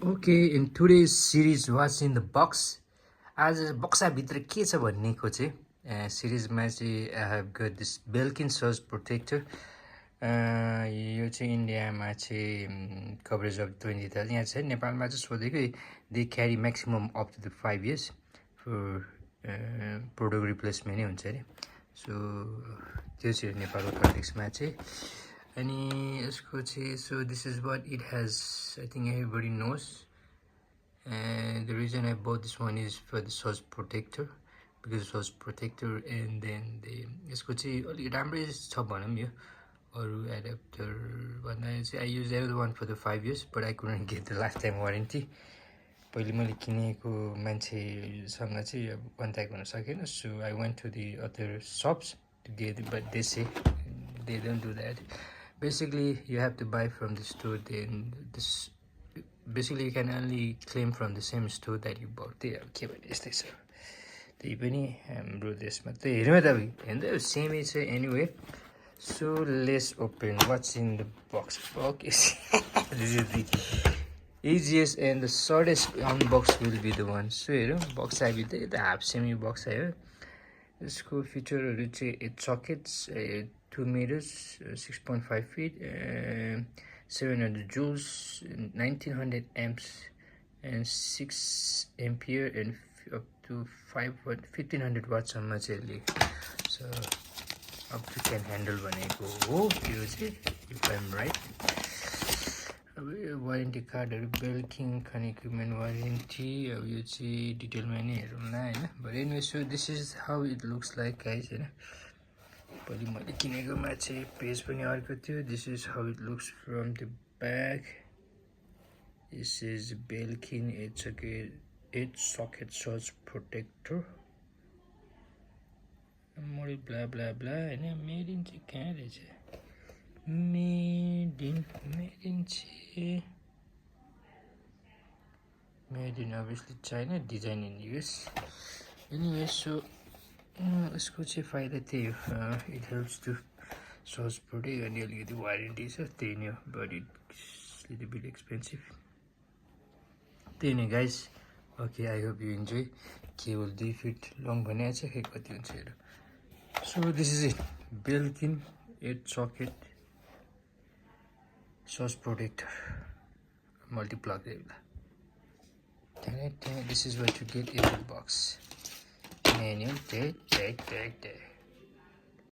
Okay, in today's series What's in the Box, आज बक्साभित्र के छ भन्नेको चाहिँ सिरिजमा चाहिँ I have got this Belkin surge protector. यो चाहिँ इन्डियामा चाहिँ कभरेज अफ 20,000 यहाँ छ। नेपालमा चाहिँ सोधेकै they carry maximum up to the 5 years for product replacement नै हुन्छ अरे। सो त्यो चाहिँ नेपालको कन्टेक्समा चाहिँ अनि यसको चाहिँ so this is what it has. I think everybody knows. And the reason I bought this one is for the source protector, because source protector and then the यसको चाहिँ अलिक राम्रै छ भनौँ यो अरू एडाप्टर भन्दा चाहिँ I used another one for the 5 years but I couldn't get the lifetime warranty. पहिले मैले किनेको मान्छेसँग चाहिँ अब कन्ट्याक्ट हुन सकेन, so I went to the other shops to get it, but they say they don't do that. Basically you have to buy from the store, then this basically you can only claim from the same store that you bought. त्यही अब के भने यस्तै छ, त्यही पनि हाम्रो देशमा त्यही हेर्नु त हेर्दै सेमै छ anyway. So let's open what's in the box. Okay. This is the easiest and the shortest unbox will be the one. So हेरौँ बक्स आइबित्दै त हाफ सेमी बक्स आयो. यसको फिचरहरू चाहिँ 8 sockets, 2 meters, 6.5 feet, 700 joules, 1900 amps, and 6 ampere, and up to 1500 watts सम्म चाहिँ. So up to 10 handle भनेको हो यो चाहिँ, if I'm right. अब यो वारेन्टी कार्डहरू बेल्किन खाने इक्विपमेन्ट वारेन्टी, अब यो चाहिँ डिटेलमा नै हेरौँला होइन. But anyway so this is how it looks like guys होइन. पहिले मैले किनेकोमा चाहिँ पेज पनि अर्को थियो. This is how it looks from the back. This is Belkin 8 socket surge protector model blah blah blah होइन. मेड इन चाहिँ कहाँ रहेछ, मेड इन चाहिँ made in obviously China, design in US. Anyway so यसको चाहिँ फाइदा त्यही हो, it helps to surge protect अनि अलिकति वारेन्टी छ, त्यही नै हो. But it's little beet expensive, त्यही नै guys. Okay, I hope you enjoy. Cable 2 feet long भनेको छ, खै कति हुन्छ हेर. So this is it, Belkin 8 socket source protector multi-plug area. This is what you get in the box. Manual,